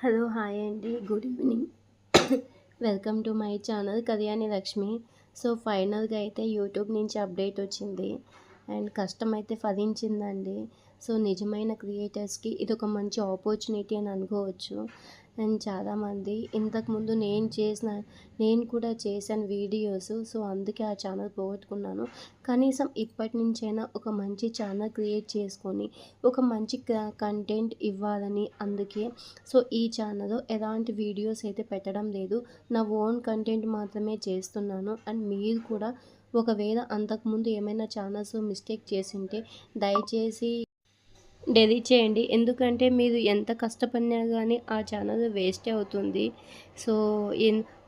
Hello hi అండి. Good evening. Welcome to my channel Kalyani Lakshmi. So ఫైనల్గా అయితే యూట్యూబ్ నుంచి అప్డేట్ వచ్చింది అండ్ కష్టం అయితే ఫలించిందండి. సో నిజమైన క్రియేటర్స్కి ఇది ఒక మంచి ఆపర్చునిటీ అని అనుకోవచ్చు. అండ్ చాలామంది ఇంతకుముందు నేను కూడా చేశాను వీడియోస్. సో అందుకే ఆ ఛానల్ పోగొట్టుకున్నాను. కనీసం ఇప్పటి నుంచైనా ఒక మంచి ఛానల్ క్రియేట్ చేసుకొని ఒక మంచి కంటెంట్ ఇవ్వాలని అందుకే సో ఈ ఛానల్లో ఎలాంటి వీడియోస్ అయితే పెట్టడం లేదు. నా ఓన్ కంటెంట్ మాత్రమే చేస్తున్నాను. అండ్ మీరు కూడా ఒకవేళ అంతకుముందు ఏమైనా ఛానల్స్ మిస్టేక్ చేసుంటే దయచేసి డెలీట్ చేయండి. ఎందుకంటే మీరు ఎంత కష్టపడినా కానీ ఆ ఛానల్ వేస్టే అవుతుంది. సో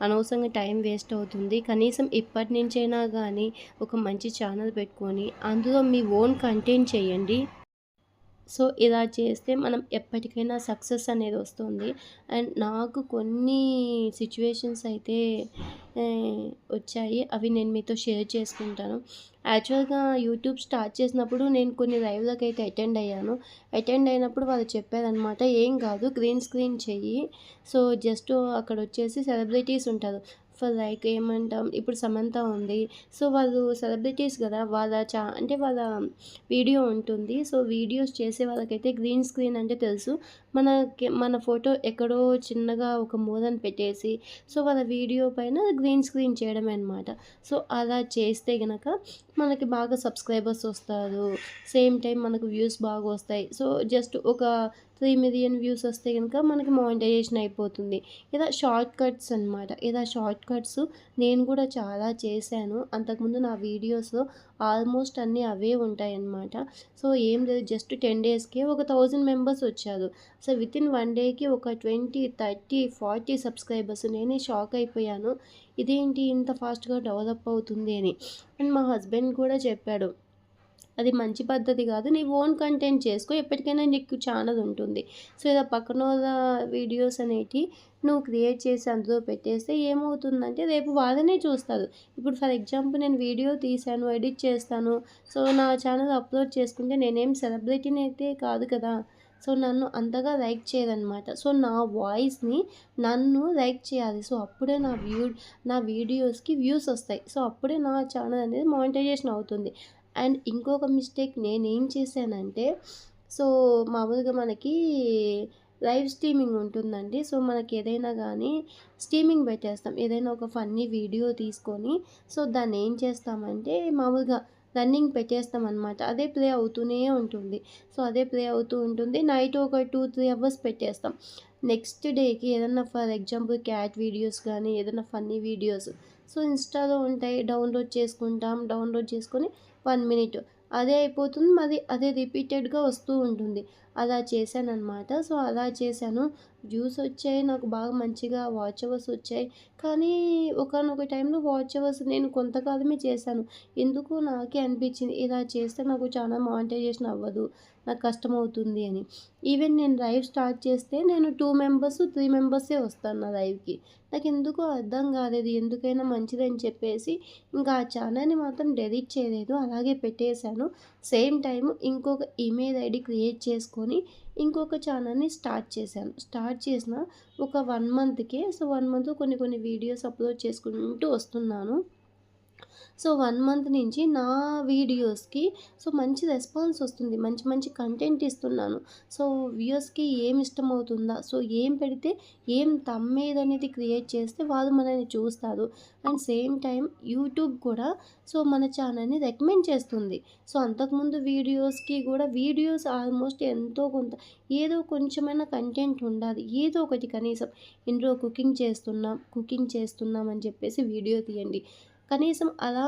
అనవసరంగా టైం వేస్ట్ అవుతుంది. కనీసం ఇప్పటి నుంచైనా కానీ ఒక మంచి ఛానల్ పెట్టుకొని అందులో మీ ఓన్ కంటెంట్ చేయండి. సో ఇలా చేస్తే మనం ఎప్పటికైనా సక్సెస్ అనేది వస్తుంది. అండ్ నాకు కొన్ని సిచ్యువేషన్స్ అయితే వచ్చాయి. అవి నేను మీతో షేర్ చేసుకుంటాను. యాక్చువల్గా యూట్యూబ్ స్టార్ట్ చేసినప్పుడు నేను కొన్ని లైవ్‌లకి అయితే అటెండ్ అయ్యాను. అటెండ్ అయినప్పుడు వాళ్ళు చెప్పారనమాట, "ఏం కాదు, గ్రీన్ స్క్రీన్ చెయ్యి. సో జస్ట్ అక్కడ వచ్చేసి సెలబ్రిటీస్ ఉంటారు. ఫర్ లైక్ ఏమంటాం, ఇప్పుడు సమంత ఉంది. సో వాళ్ళు సెలబ్రిటీస్ కదా, అంటే వాళ్ళ వీడియో ఉంటుంది. సో వీడియోస్ చేసే వాళ్ళకైతే గ్రీన్ స్క్రీన్ అంటే తెలుసు. మన ఫోటో ఎక్కడో చిన్నగా ఒక మూలన పెట్టేసి సో వాళ్ళ వీడియో పైన గ్రీన్ స్క్రీన్ చేయడమే అనమాట. సో అలా చేస్తే గనక మనకి బాగా సబ్స్క్రైబర్స్ వస్తారు. సేమ్ టైం మనకు వ్యూస్ బాగా వస్తాయి. సో జస్ట్ ఒక 3 మిలియన్ వ్యూస్ వస్తే కనుక మనకి మానిటైజేషన్ అయిపోతుంది. ఇలా షార్ట్ కట్స్ అనమాట. ఇలా షార్ట్ కట్స్ నేను కూడా చాలా చేశాను. అంతకుముందు నా వీడియోస్‌లో ఆల్మోస్ట్ అన్నీ అవే ఉంటాయన్నమాట. సో ఏం లేదు, జస్ట్ 10 డేస్‌కే ఒక 1000 మెంబర్స్ వచ్చారు. సో వితిన్ 1 డేకి ఒక 20, 30, 40 సబ్స్క్రైబర్స్. నేనే షాక్ అయిపోయాను. ఇదేంటి ఇంత ఫాస్ట్‌గా డెవలప్ అవుతుంది అని. అండ్ మా హస్బెండ్ కూడా చెప్పాడు, అది మంచి పద్ధతి కాదు. నీ ఓన్ కంటెంట్ చేసుకో, ఎప్పటికైనా నీకు ఛానల్ ఉంటుంది. సో ఇలా పక్కనోళ్ళ వీడియోస్ అనేటివి నువ్వు క్రియేట్ చేసి అందులో పెట్టేస్తే ఏమవుతుందంటే రేపు వాళ్ళనే చూస్తారు. ఇప్పుడు ఫర్ ఎగ్జాంపుల్ నేను వీడియో తీశాను, ఎడిట్ చేస్తాను. సో నా ఛానల్ అప్లోడ్ చేసుకుంటే నేనేం సెలబ్రిటీని అయితే కాదు కదా. సో నన్ను అంతగా లైక్ చేయరనమాట. సో నా వాయిస్‌ని నన్ను లైక్ చేయాలి. సో అప్పుడే నా వీడియోస్‌కి వ్యూస్ వస్తాయి. సో అప్పుడే నా ఛానల్ అనేది మానిటైజేషన్ అవుతుంది. అండ్ ఇంకొక మిస్టేక్ నేనేం చేశానంటే, సో మామూలుగా మనకి లైవ్ స్ట్రీమింగ్ ఉంటుందండి. సో మనకి ఏదైనా కానీ స్ట్రీమింగ్ పెట్టేస్తాం. ఏదైనా ఒక ఫన్నీ వీడియో తీసుకొని సో దాన్ని ఏం చేస్తామంటే మామూలుగా రన్నింగ్ పెట్టేస్తామనమాట. అదే ప్లే అవుతూనే ఉంటుంది. సో అదే ప్లే అవుతూ ఉంటుంది. నైట్ ఒక 2, 3 అవర్స్ పెట్టేస్తాం. నెక్స్ట్ డేకి ఏదన్నా ఫర్ ఎగ్జాంపుల్ క్యాట్ వీడియోస్ కానీ ఏదైనా ఫన్నీ వీడియోస్ సో ఇన్‌స్టాలో ఉంటాయి. డౌన్‌లోడ్ చేసుకుంటాం. డౌన్‌లోడ్ చేసుకొని 1 మినిట్ అదే అయిపోతుంది. మరి అదే రిపీటెడ్‌గా వస్తూ ఉంటుంది. అలా చేశాననమాట. సో అలా చేశాను. వ్యూస్ వచ్చాయి. నాకు బాగా మంచిగా వాచ్ అవర్స్ వచ్చాయి. కానీ ఒకానొక టైంలో వాచ్ అవర్స్ నేను కొంతకాలమే చేశాను. ఎందుకో నాకే అనిపించింది, ఇలా చేస్తే నాకు ఛానల్ మానిటైజేషన్ అవ్వదు. నాకు కష్టమవుతుంది అని. ఈవెన్ నేను లైవ్ స్టార్ట్ చేస్తే నేను 2 మెంబర్స్, 3 మెంబర్సే వస్తారు నా లైవ్‌కి. నాకెందుకో అర్థం కాలేదు. ఎందుకైనా మంచిదని చెప్పేసి ఇంకా ఆ ఛానల్‌ని మాత్రం డెలీట్ చేయలేదు. అలాగే పెట్టేశాను. సేమ్ టైమ్ ఇంకొక ఈమెయిల్ ఐడీ క్రియేట్ చేసుకొని ఇంకొక ఛానల్‌ని స్టార్ట్ చేశాను. స్టార్ట్ చేసిన ఒక 1 మంత్‌కే సో 1 మంత్‌లో కొన్ని కొన్ని వీడియోస్ అప్‌లోడ్ చేసుకుంటూ వస్తున్నాను. సో 1 మంత్ నుంచి నా వీడియోస్‌కి సో మంచి రెస్పాన్స్ వస్తుంది. మంచి మంచి కంటెంట్ ఇస్తున్నాను. సో వ్యూయర్స్‌కి ఏమి ఇష్టమవుతుందా? సో ఏం పెడితే ఏం థంబ్‌నెయిల్ అనేది క్రియేట్ చేస్తే వాళ్ళు మనల్ని చూస్తారు. అండ్ సేమ్ టైమ్ యూట్యూబ్ కూడా సో మన ఛానల్‌ని రికమెండ్ చేస్తుంది. సో అంతకుముందు వీడియోస్‌కి కూడా వీడియోస్ ఆల్మోస్ట్ ఎంతో కొంత ఏదో కొంచెమైనా కంటెంట్ ఉండాలి. ఏదో ఒకటి కనీసం ఇంట్లో కుకింగ్ చేస్తున్నాం అని చెప్పేసి వీడియో తీయండి. కనీసం అలా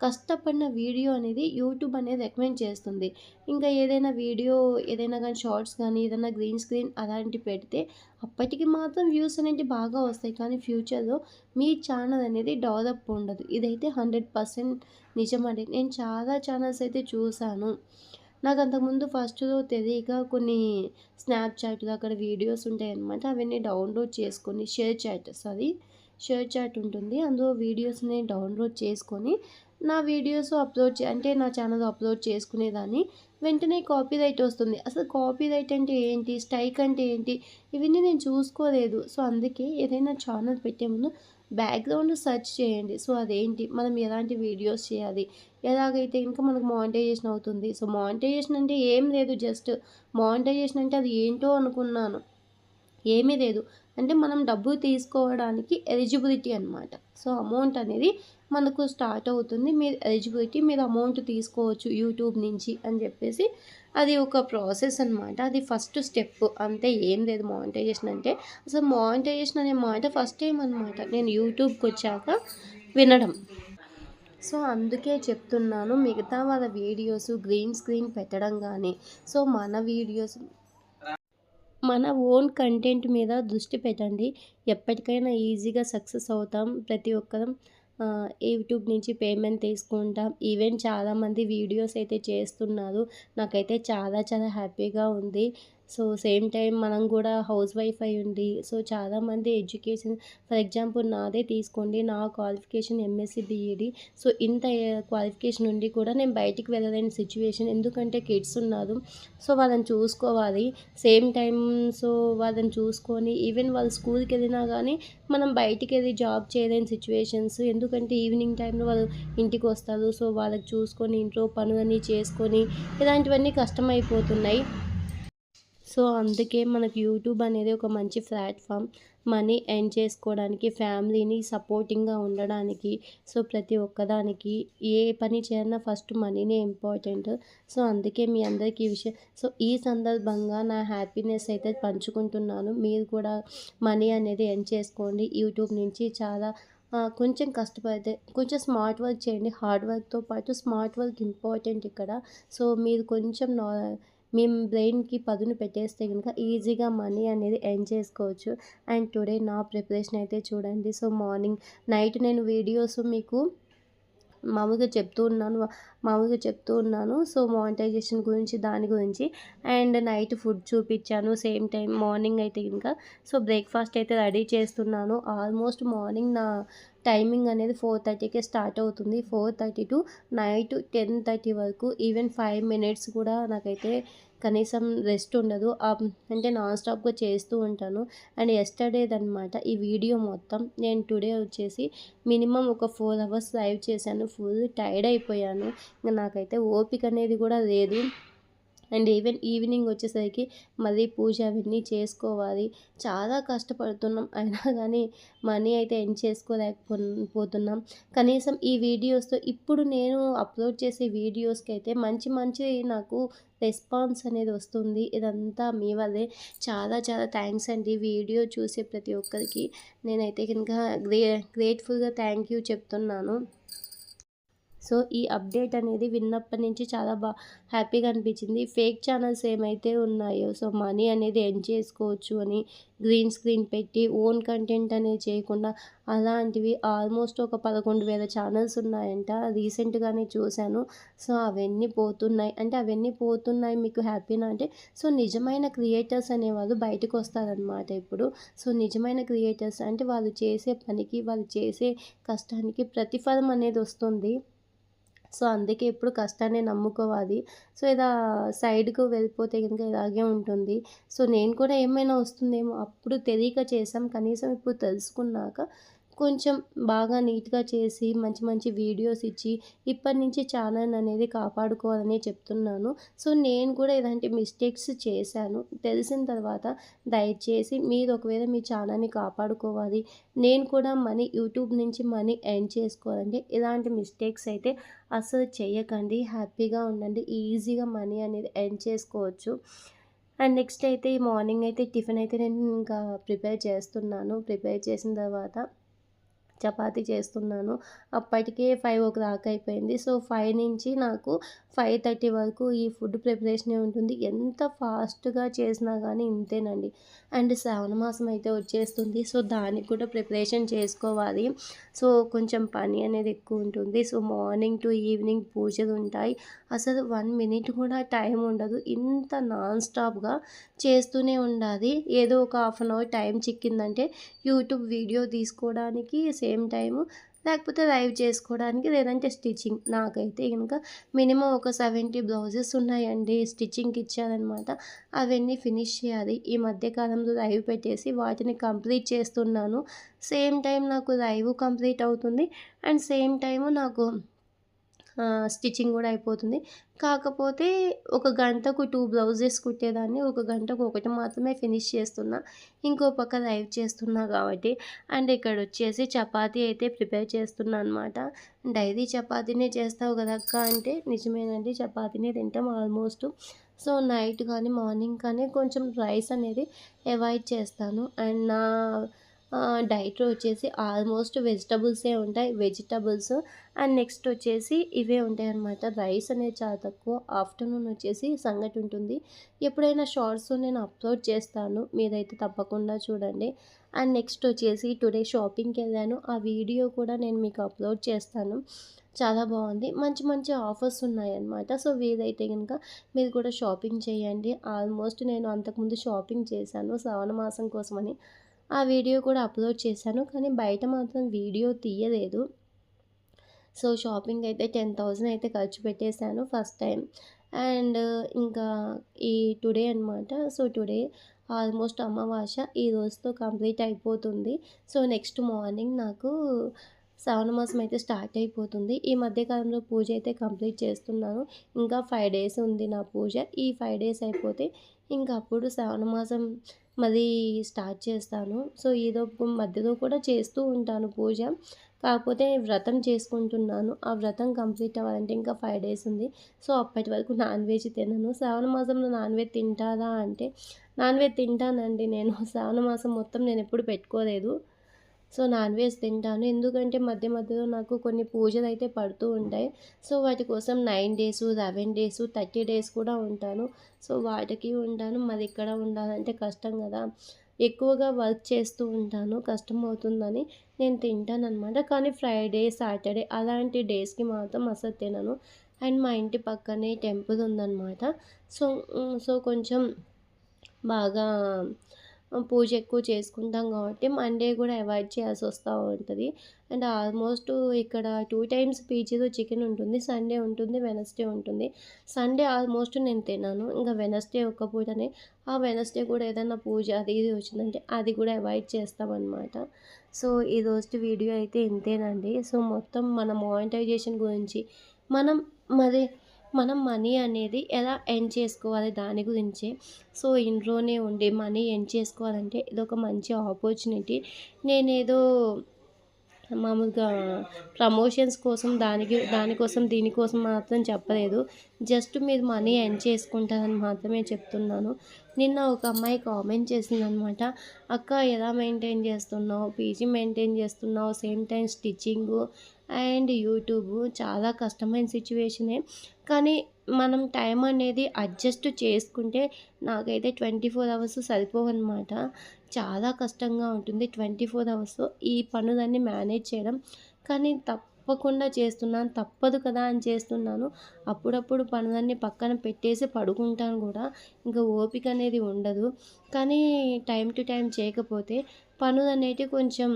కష్టపడిన వీడియో అనేది యూట్యూబ్ అనేది రికమెండ్ చేస్తుంది. ఇంకా ఏదైనా గానీ షార్ట్స్ గానీ, ఏదైనా గ్రీన్ స్క్రీన్ అలాంటివి పెడితే అప్పటికి మాత్రం వ్యూస్ అనేటివి బాగా వస్తాయి. కానీ ఫ్యూచర్‌లో మీ ఛానల్ అనేది డెవలప్ ఉండదు. ఇదైతే 100% నిజమండి. నేను చాలా ఛానల్స్ అయితే చూసాను. నాకు అంతకుముందు ఫస్ట్‌లో తెలియక కొన్ని స్నాప్‌చాట్‌లో అక్కడ వీడియోస్ ఉంటాయన్నమాట. అవన్నీ డౌన్‌లోడ్ చేసుకొని షేర్ చాట్ ఉంటుంది. అందులో వీడియోస్‌ని డౌన్‌లోడ్ చేసుకొని నా వీడియోస్ అంటే నా ఛానల్‌లో అప్లోడ్ చేసుకునేదాన్ని. వెంటనే కాపీరైట్ వస్తుంది. అసలు కాపీరైట్ అంటే ఏంటి? స్ట్రైక్ అంటే ఏంటి? ఇవన్నీ నేను చూసుకోలేదు. సో, అందుకే ఏదైనా ఛానల్ పెట్టే ముందు బ్యాక్‌గ్రౌండ్ సెర్చ్ చేయండి. సో, అదేంటి? మనం ఎలాంటి వీడియోస్ చేయాలి? ఎలాగైతే ఇంకా మనకు మానిటైజేషన్ అవుతుంది. సో, మానిటైజేషన్ అంటే ఏం లేదు, జస్ట్ మానిటైజేషన్ అంటే అది ఏంటో అనుకున్నాను. ఏమీ లేదు. అంటే మనం డబ్బులు తీసుకోవడానికి ఎలిజిబిలిటీ అనమాట. సో, అమౌంట్ అనేది మనకు స్టార్ట్ అవుతుంది. మీరు ఎలిజిబిలిటీ, మీరు అమౌంట్ తీసుకోవచ్చు యూట్యూబ్ నుంచి అని చెప్పేసి అది ఒక ప్రాసెస్ అనమాట. అది ఫస్ట్ స్టెప్ అంతే, ఏం లేదు మానిటైజేషన్ అంటే. అసలు మానిటైజేషన్ అనే మాట ఫస్ట్ టైం అనమాట నేను యూట్యూబ్‌కొచ్చాక వినడం. సో, అందుకే చెప్తున్నాను, మిగతా వాళ్ళ వీడియోస్ గ్రీన్ స్క్రీన్ పెట్టడం గానీ, సో మన వీడియోస్ మన ఓన్ కంటెంట్ మీద దృష్టి పెట్టండి. ఎప్పటికైనా ఈజీగా సక్సెస్ అవుతాం ప్రతి ఒక్కరం. యూట్యూబ్ నుంచి పేమెంట్ తీసుకుంటాం. ఈవెన్ చాలామంది వీడియోస్ అయితే చేస్తున్నారు. నాకైతే చాలా చాలా హ్యాపీగా ఉంది. సో, సేమ్ టైం మనం కూడా హౌస్ వైఫ్ అయ్యుండి, సో చాలామంది ఎడ్యుకేషన్, ఫర్ ఎగ్జాంపుల్ నాదే తీసుకోండి. నా క్వాలిఫికేషన్ ఎంఎస్సీ బీఈడీ. సో, ఇంత క్వాలిఫికేషన్ ఉండి కూడా నేను బయటికి వెళ్ళలేని సిచ్యువేషన్. ఎందుకంటే కిడ్స్ ఉన్నారు. సో, వాళ్ళని చూసుకోవాలి. సేమ్ టైం సో, వాళ్ళని చూసుకొని ఈవెన్ వాళ్ళు స్కూల్‌కెళ్ళినా గానీ మనం బయటికెళ్ళి జాబ్ చేయలేని సిచ్యువేషన్స్. ఎందుకంటే ఈవినింగ్ టైంలో వాళ్ళు ఇంటికొస్తారు. సో, వాళ్ళకి చూసుకొని ఇంట్లో పనులన్నీ చేసుకొని ఇలాంటివన్నీ కష్టమైపోతున్నాయి. సో, అందుకే మనకు యూట్యూబ్ అనేది ఒక మంచి ప్లాట్‌ఫామ్. మనీ ఎర్న్ చేసుకోవడానికి, ఫ్యామిలీని సపోర్టింగ్‌గా ఉండడానికి. సో, ప్రతి ఒక్కదానికి ఏ పని చేయాలన్నా ఫస్ట్ మనీనే ఇంపార్టెంట్. సో, అందుకే మీ అందరికీ ఈ విషయం, సో, ఈ సందర్భంగా నా హ్యాపీనెస్ అయితే పంచుకుంటున్నాను. మీరు కూడా మనీ అనేది ఎర్న్ చేసుకోండి యూట్యూబ్ నుంచి. చాలా కొంచెం కష్టపడితే కొంచెం స్మార్ట్ వర్క్ చేయండి. హార్డ్ వర్క్‌తో పాటు స్మార్ట్ వర్క్ ఇంపార్టెంట్ ఇక్కడ. సో, మీరు కొంచెం మీ బ్రెయిన్‌కి పదును పెట్టేస్తే గనుక ఈజీగా మనీ అనేది ఎర్న్ చేసుకోవచ్చు. అండ్ టుడే నా ప్రిపరేషన్ అయితే చూడండి. సో, నైట్ నేను వీడియోస్ మీకు మామూలుగా చెప్తూ ఉన్నాను. సో, మానిటైజేషన్ గురించి, దాని గురించి. అండ్ నైట్ ఫుడ్ చూపిచ్చాను. సేమ్ టైం మార్నింగ్ అయితే గనుక సో, బ్రేక్‌ఫాస్ట్ అయితే రెడీ చేస్తున్నాను. ఆల్మోస్ట్ మార్నింగ్ నా టైమింగ్ అనేది 4:30కే స్టార్ట్ అవుతుంది. 4:30 టు నైట్ 10:30 వరకు, ఈవెన్ 5 మినిట్స్ కూడా నాకైతే కనీసం రెస్ట్ ఉండదు. అంటే నాన్ స్టాప్‌గా చేస్తూ ఉంటాను. అండ్ యెస్టర్‌డేదనమాట ఈ వీడియో మొత్తం. నేను టుడే వచ్చేసి మినిమమ్ ఒక 4 అవర్స్ లైవ్ చేశాను. ఫుల్ టైర్డ్ అయిపోయాను. ఇంక నాకైతే ఓపిక అనేది కూడా లేదు. అండ్ ఈవెన్ ఈవినింగ్ వచ్చేసరికి మళ్ళీ పూజ అవన్నీ చేసుకోవాలి. చాలా కష్టపడుతున్నాం. అయినా కానీ మనీ అయితే ఎర్న్ పోతున్నాం. కనీసం ఈ వీడియోస్‌తో ఇప్పుడు నేను అప్లోడ్ చేసే వీడియోస్‌కి అయితే మంచి మంచి నాకు రెస్పాన్స్ అనేది వస్తుంది. ఇదంతా మీ వల్లే. చాలా చాలా థ్యాంక్స్ అండి. వీడియో చూసే ప్రతి ఒక్కరికి నేనైతే కనుక గ్రేట్‌ఫుల్‌గా థ్యాంక్ యూ చెప్తున్నాను. సో, ఈ అప్డేట్ అనేది విన్నప్పటి నుంచి చాలా హ్యాపీగా అనిపించింది. ఫేక్ ఛానల్స్ ఏమైతే ఉన్నాయో, సో, మనీ అనేది ఎర్న్ చేసుకోవచ్చు అని గ్రీన్ స్క్రీన్ పెట్టి ఓన్ కంటెంట్ అనేది చేయకుండా అలాంటివి ఆల్మోస్ట్ ఒక 11,000 ఛానల్స్ ఉన్నాయంట. రీసెంట్‌గానే చూశాను. సో, అవన్నీ పోతున్నాయి. అంటే అవన్నీ పోతున్నాయి మీకు హ్యాపీనా అంటే, సో, నిజమైన క్రియేటర్స్ అనేవాళ్ళు బయటకొస్తారనమాట ఇప్పుడు. సో, నిజమైన క్రియేటర్స్ అంటే వాళ్ళు చేసే పనికి, వాళ్ళు చేసే కష్టానికి ప్రతిఫలం అనేది వస్తుంది. సో, అందుకే ఎప్పుడు కష్టాన్నే నమ్ముకోవాలి. సో, ఇలా సైడ్‌కు వెళ్ళిపోతే గనుక ఇలాగే ఉంటుంది. సో, నేను కూడా ఏమైనా వస్తుందేమో అప్పుడు తెలియక చేశాం. కనీసం ఇప్పుడు తెలుసుకున్నాక కొంచెం బాగా నీట్‌గా చేసి మంచి మంచి వీడియోస్ ఇచ్చి ఇప్పటి నుంచి ఛానల్ అనేది కాపాడుకోవాలనే చెప్తున్నాను. సో, నేను కూడా ఇలాంటి మిస్టేక్స్ చేశాను. తెలిసిన తర్వాత దయచేసి మీరు ఒకవేళ మీ ఛానల్‌ని కాపాడుకోవాలి, నేను కూడా యూట్యూబ్ నుంచి మనీ ఎర్న్ చేసుకోవాలంటే ఇలాంటి మిస్టేక్స్ అయితే అస్సలు చేయకండి. హ్యాపీగా ఉండండి. ఈజీగా మనీ అనేది ఎర్న్ చేసుకోవచ్చు. అండ్ నెక్స్ట్ అయితే ఈ మార్నింగ్ అయితే టిఫిన్ అయితే నేను ఇంకా ప్రిపేర్ చేస్తున్నాను. ప్రిపేర్ చేసిన తర్వాత చపాతీ చేస్తున్నాను. అప్పటికే 5:00 అయిపోయింది. సో, 5 నుంచి నాకు 5:30 వరకు ఈ ఫుడ్ ప్రిపరేషనే ఉంటుంది. ఎంత ఫాస్ట్‌గా చేసినా గానీ ఇంతేనండి. అండ్ శ్రావణ మాసం అయితే వచ్చేస్తుంది. సో, దానికి కూడా ప్రిపరేషన్ చేసుకోవాలి. సో, కొంచెం పని అనేది ఎక్కువ ఉంటుంది. సో, మార్నింగ్ టు ఈవినింగ్ పూజలుంటాయి. అసలు 1 మినిట్ కూడా టైం ఉండదు. ఇంత నాన్ స్టాప్‌గా చేస్తూనే ఉండాలి. ఏదో ఒక హాఫ్ అన్ అవర్ టైం చిక్కిందంటే యూట్యూబ్ వీడియో తీసుకోవడానికి సేమ్ టైము లేకపోతే లైవ్ చేసుకోవడానికి, లేదంటే స్టిచ్చింగ్. నాకైతే గనుక మినిమమ్ ఒక 70 బ్లౌజెస్ ఉన్నాయండి. స్టిచ్చింగ్‌కి ఇచ్చాననమాట. అవన్నీ ఫినిష్ చేయాలి. ఈ మధ్య కాలంలో లైవ్ పెట్టేసి వాటిని కంప్లీట్ చేస్తున్నాను. సేమ్ టైం నాకు లైవ్ కంప్లీట్ అవుతుంది. అండ్ సేమ్ టైము నాకు స్టిచ్చింగ్ గూడా అయిపోతుంది. కాకపోతే ఒక గంటకు 2 బ్లౌజెస్ కుట్టేదాన్ని. ఒక గంటకు ఒకటి మాత్రమే ఫినిష్ చేస్తున్నా. ఇంకో పక్క లైవ్ చేస్తున్నా కాబట్టి. అండ్ ఇక్కడొచ్చేసి చపాతీ అయితే ప్రిపేర్ చేస్తున్నా అనమాట. డైలీ చపాతీనే చేస్తావు గదా అక్క అంటే, నిజమేనండి చపాతీనే తింటాం ఆల్మోస్ట్. సో, నైట్ కానీ, మార్నింగ్ కానీ కొంచెం రైస్ అనేది అవాయిడ్ చేస్తాను. అండ్ నా డైట్‌లో వచ్చేసి ఆల్మోస్ట్ వెజిటబుల్సే ఉంటాయి. వెజిటబుల్స్ అండ్ నెక్స్ట్ వచ్చేసి ఇవే ఉంటాయన్నమాట. రైస్ అనేది చాలా తక్కువ. ఆఫ్టర్‌నూన్ వచ్చేసి సంగటి ఉంటుంది. ఎప్పుడైనా షార్ట్స్ నేను అప్లోడ్ చేస్తాను. మీరైతే తప్పకుండా చూడండి. అండ్ నెక్స్ట్ వచ్చేసి టుడే షాపింగ్‌కెళ్ళాను. ఆ వీడియో కూడా నేను మీకు అప్లోడ్ చేస్తాను. చాలా బాగుంది. మంచి మంచి ఆఫర్స్ ఉన్నాయన్నమాట. సో, వీలైతే గనుక మీరు కూడా షాపింగ్ చేయండి. ఆల్మోస్ట్ నేను అంతకుముందు షాపింగ్ చేశాను శ్రావణ మాసం కోసమని. ఆ వీడియో కూడా అప్లోడ్ చేశాను. కానీ బయట మాత్రం వీడియో తీయలేదు. సో, షాపింగ్ అయితే 10,000 అయితే ఖర్చు పెట్టేశాను ఫస్ట్ టైం. అండ్ ఇంకా ఈ టుడే అనమాట. సో, టుడే ఆల్మోస్ట్ అమావాస్య. ఈ రోజుతో కంప్లీట్ అయిపోతుంది. సో, నెక్స్ట్ మార్నింగ్ నాకు శ్రావణ మాసం అయితే స్టార్ట్ అయిపోతుంది. ఈ మధ్య కాలంలో పూజ అయితే కంప్లీట్ చేస్తున్నాను. ఇంకా 5 డేస్ ఉంది నా పూజ. ఈ 5 డేస్ అయిపోతే ఇంక అప్పుడు శ్రావణ మాసం మళ్ళీ స్టార్ట్ చేస్తాను. సో, ఈలోపు మధ్యలో కూడా చేస్తూ ఉంటాను పూజ. కాకపోతే వ్రతం చేసుకుంటున్నాను. ఆ వ్రతం కంప్లీట్ అవ్వాలంటే ఇంకా 5 డేస్ ఉంది. సో, అప్పటి వరకు నాన్ వెజ్ తినను. శ్రావణ మాసంలో నాన్ వెజ్ తింటారా అంటే, నాన్ వెజ్ తింటానండి నేను. శ్రావణ మాసం మొత్తం నేనెప్పుడు పెట్టుకోలేదు. సో, నాన్ వెజ్ తింటాను. ఎందుకంటే మధ్య మధ్యలో నాకు కొన్ని పూజలైతే పడుతూ ఉంటాయి. సో, వాటి కోసం 9 డేసు, 11 డేసు, 30 డేస్ కూడా ఉంటాను. సో, వాటికి ఉంటాను. మరి ఇక్కడ ఉండాలంటే కష్టం గదా! ఎక్కువగా వర్క్ చేస్తూ ఉంటాను. కష్టమవుతుందని నేను తింటాననమాట. కానీ ఫ్రైడే, సాటర్డే అలాంటి డేస్‌కి మాత్రం అసలు తినను. అండ్ మా ఇంటి పక్కనే టెంపుల్ ఉందనమాట. సో, సో కొంచెం బాగా పూజ ఎక్కువ చేసుకుంటాం కాబట్టి మండే కూడా అవాయిడ్ చేయాల్సి వస్తూ ఉంటుంది. అండ్ ఆల్మోస్ట్ ఇక్కడ 2 టైమ్స్ పీజీలో చికెన్ ఉంటుంది. సండే ఉంటుంది, వెనస్డే ఉంటుంది. సండే ఆల్మోస్ట్ నేను తినను. ఇంకా వెనస్డే ఒక్క పూటనే. ఆ వెనస్డే కూడా ఏదైనా పూజ అది ఇది వచ్చిందంటే అది కూడా అవాయిడ్ చేస్తామన్నమాట. సో, ఈ రోజు వీడియో అయితే ఇంతేనండి. సో, మొత్తం మన మానిటైజేషన్ గురించి మనం మరి మనం మనీ అనేది ఎలా ఎర్న్ చేసుకోవాలి దాని గురించే. సో, ఇంట్లోనే ఉండి మనీ ఎర్న్ చేసుకోవాలంటే ఇదొక మంచి ఆపర్చునిటీ. నేనేదో మామూలుగా ప్రమోషన్స్ కోసం దానికోసం దీనికోసం మాత్రం చెప్పలేదు. జస్ట్ మీరు మనీ ఎర్న్ చేసుకుంటారని మాత్రమే చెప్తున్నాను. నిన్న ఒక అమ్మాయి కామెంట్ చేసిందనమాట. "అక్క ఎలా మెయింటైన్ చేస్తున్నావు? పీజీ మెయింటైన్ చేస్తున్నావు, same time stitching and YouTube చాలా కష్టమైన సిట్యుయేషనే. కానీ మనం టైం అనేది అడ్జస్ట్ చేసుకుంటే నాకైతే 24 అవర్స్ సరిపోవనమాట. చాలా కష్టంగా ఉంటుంది 24 అవర్స్ ఈ పనులన్నీ మేనేజ్ చేయడం. కానీ తప్పకుండా చేస్తున్నాను. తప్పదు కదా అని చేస్తున్నాను. అప్పుడప్పుడు పనులన్నీ పక్కన పెట్టేసి పడుకుంటాను గూడా. ఇంకా ఓపిక అనేది ఉండదు. కానీ టైమ్ టు టైమ్ చేయకపోతే పనులనేటివి కొంచెం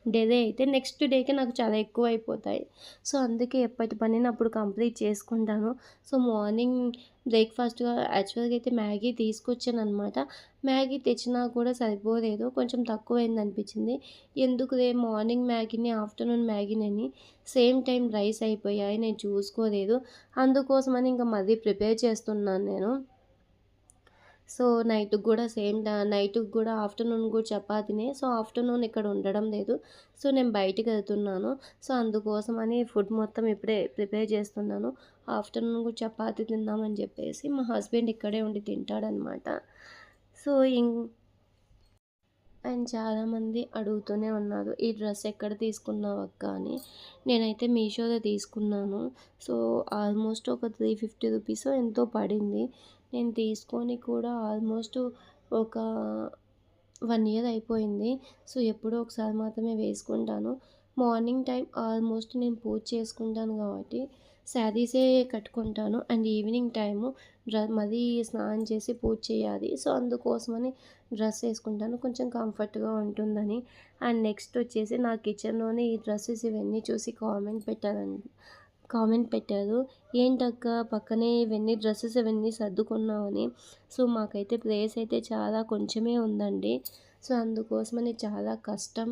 డిలే అయితే నెక్స్ట్ డేకి నాకు చాలా ఎక్కువైపోతాయి. సో, అందుకే ఎప్పటి పనిని అప్పుడు కంప్లీట్ చేసుకుంటాను. సో, మార్నింగ్ బ్రేక్‌ఫాస్ట్‌గా యాక్చువల్‌గా అయితే మ్యాగీ తీసుకొచ్చాననమాట. మ్యాగీ తెచ్చినా కూడా సరిపోలేదు. కొంచెం తక్కువైందనిపించింది. ఎందుకులే మార్నింగ్ మ్యాగీని, ఆఫ్టర్‌నూన్ మ్యాగీనని సేమ్ టైం రైస్ అయిపోయాయి. నేను చూసుకోలేదు. అందుకోసమని ఇంక మళ్ళీ ప్రిపేర్ చేస్తున్నాను నేను. సో, నైట్‌కి గూడా నైట్‌కి గూడా ఆఫ్టర్‌నూన్ గూడా చపాతీనే. సో, ఆఫ్టర్‌నూన్ ఇక్కడ ఉండడం లేదు. సో, నేను బయటికెళ్తున్నాను. సో, అందుకోసమని ఫుడ్ మొత్తం ఇప్పుడే ప్రిపేర్ చేస్తున్నాను. ఆఫ్టర్‌నూన్ గూడా చపాతీ తిందామని జెప్పేసి మా హస్బెండ్ ఇక్కడే ఉండి తింటాడనమాట. సో, అండ్ చాలామంది అడుగుతూనే ఉన్నారు. "ఈ డ్రెస్ ఎక్కడ తీసుకున్నావు అక్క" అని. నేనైతే మీషోలో తీసుకున్నాను. సో, ఆల్మోస్ట్ ఒక 350 రూపీసో ఎంతో పడింది. నేను తీసుకొని కూడా ఆల్మోస్ట్ ఒక 1 ఇయర్ అయిపోయింది. సో, ఎప్పుడో ఒకసారి మాత్రమే వేసుకుంటాను. మార్నింగ్ టైం ఆల్మోస్ట్ నేను పూజ చేసుకుంటాను కాబట్టి శారీసే కట్టుకుంటాను. అండ్ ఈవినింగ్ టైము మళ్ళీ స్నానం చేసి పూజ చేయాలి. సో, అందుకోసమని డ్రెస్ ఏసుకుంటాను. కొంచెం కంఫర్ట్‌గా ఉంటుందని. అండ్ నెక్స్ట్ వచ్చేసి నా కిచెన్‌లోనే ఈ డ్రెసెస్ ఇవన్నీ చూసి కామెంట్ పెట్టారు. "ఏంటక్క పక్కనే ఇవన్నీ డ్రెసెస్ ఇవన్నీ సర్దుకున్నావని." సో, మాకైతే ప్లేస్ అయితే చాలా కొంచెమే ఉందండి. సో, అందుకోసమని చాలా కష్టం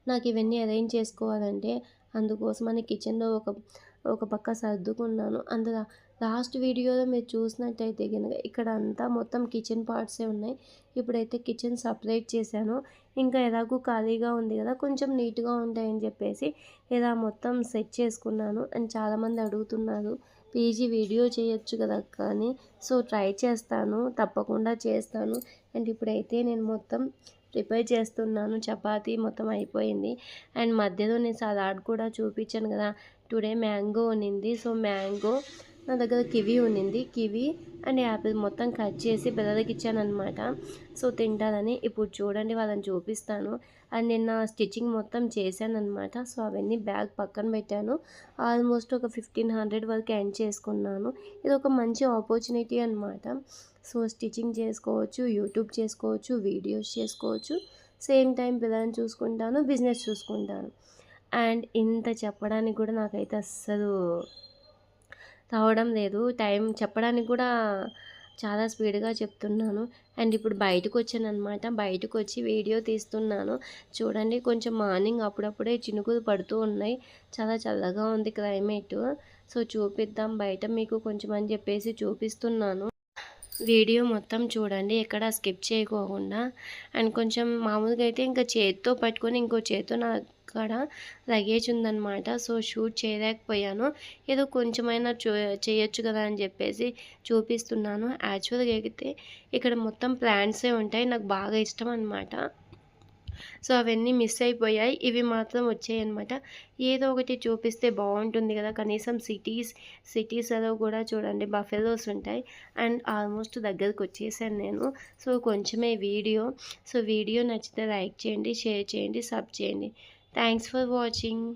నాకు ఇవన్నీ అరేంజ్ చేసుకోవాలంటే. అందుకోసమని కిచెన్‌లో ఒక పక్క సర్దుకున్నాను. లాస్ట్ వీడియోలో మీరు చూసినట్టయితే గనుక ఇక్కడ అంతా మొత్తం కిచెన్ పార్ట్సే ఉన్నాయి. ఇప్పుడైతే కిచెన్ సెపరేట్ చేశాను. ఇంకా ఎలాగో ఖాళీగా ఉంది కదా! కొంచెం నీట్‌గా ఉంటాయని చెప్పేసి ఇలా మొత్తం సెట్ చేసుకున్నాను. అండ్ చాలామంది అడుగుతున్నారు, "పీజీ వీడియో చేయొచ్చు కదా అక్క" అని. సో, ట్రై చేస్తాను. తప్పకుండా చేస్తాను. అండ్ ఇప్పుడైతే నేను మొత్తం ప్రిపేర్ చేస్తున్నాను. చపాతీ మొత్తం అయిపోయింది. అండ్ మధ్యలో నేను సలాడ్ కూడా చూపించాను కదా! టుడే మ్యాంగో ఉన్నింది. సో, మ్యాంగో నా దగ్గర కివి ఉన్నింది. కివి అండ్ యాపిల్ మొత్తం కట్ చేసి పిల్లలకి ఇచ్చాననమాట. సో, తింటారని. ఇప్పుడు చూడండి వాళ్ళని చూపిస్తాను. అండ్ నిన్న స్టిచ్చింగ్ మొత్తం చేశాననమాట. సో, అవన్నీ బ్యాగ్ పక్కన పెట్టాను. ఆల్మోస్ట్ ఒక 1500 వరకు ఎర్న్ చేసుకున్నాను. ఇది ఒక మంచి ఆపర్చునిటీ అనమాట. సో, స్టిచ్చింగ్ చేసుకోవచ్చు, యూట్యూబ్ చేసుకోవచ్చు, వీడియోస్ చేసుకోవచ్చు. సేమ్ టైం పిల్లల్ని చూసుకుంటాను, బిజినెస్ చూసుకుంటాను. అండ్ ఇంత చెప్పడానికి కూడా నాకైతే అస్సలు రావడం లేదు. టైం చెప్పడానికి కూడా చాలా స్పీడ్‌గా చెప్తున్నాను. అండ్ ఇప్పుడు బయటకొచ్చాననమాట. బయటకొచ్చి వీడియో తీస్తున్నాను. చూడండి కొంచెం మార్నింగ్ అప్పుడప్పుడే చినుకులు పడుతూ ఉన్నాయి. చాలా చల్లగా ఉంది క్లైమేటు. సో, చూపిద్దాం బయట మీకు కొంచెం అని చెప్పేసి చూపిస్తున్నాను. వీడియో మొత్తం చూడండి ఎక్కడ స్కిప్ చేయకోకుండా. అండ్ కొంచెం మామూలుగా అయితే ఇంకా చేత్తో పట్టుకొని ఇంకో చేత్తో నా కాడ లగేజ్ ఉందనమాట. సో, షూట్ చేయలేకపోయాను. ఏదో కొంచెమైనా చేయొచ్చు కదా అని చెప్పేసి చూపిస్తున్నాను. యాక్చువల్‌గా అయితే ఇక్కడ మొత్తం ప్లాంట్సే ఉంటాయి. నాకు బాగా ఇష్టం అనమాట. సో, అవన్నీ మిస్ అయిపోయాయి. ఇవి మాత్రం వచ్చాయన్నమాట. ఏదో ఒకటి చూపిస్తే బాగుంటుంది కదా! కనీసం సిటీస్‌లో కూడా చూడండి బఫెలోస్ ఉంటాయి. అండ్ ఆల్మోస్ట్ దగ్గరికి వచ్చేసాను నేను. సో, కొంచెమే వీడియో. సో, వీడియో నచ్చితే లైక్ చేయండి, షేర్ చేయండి, సబ్ చేయండి. Thanks for watching.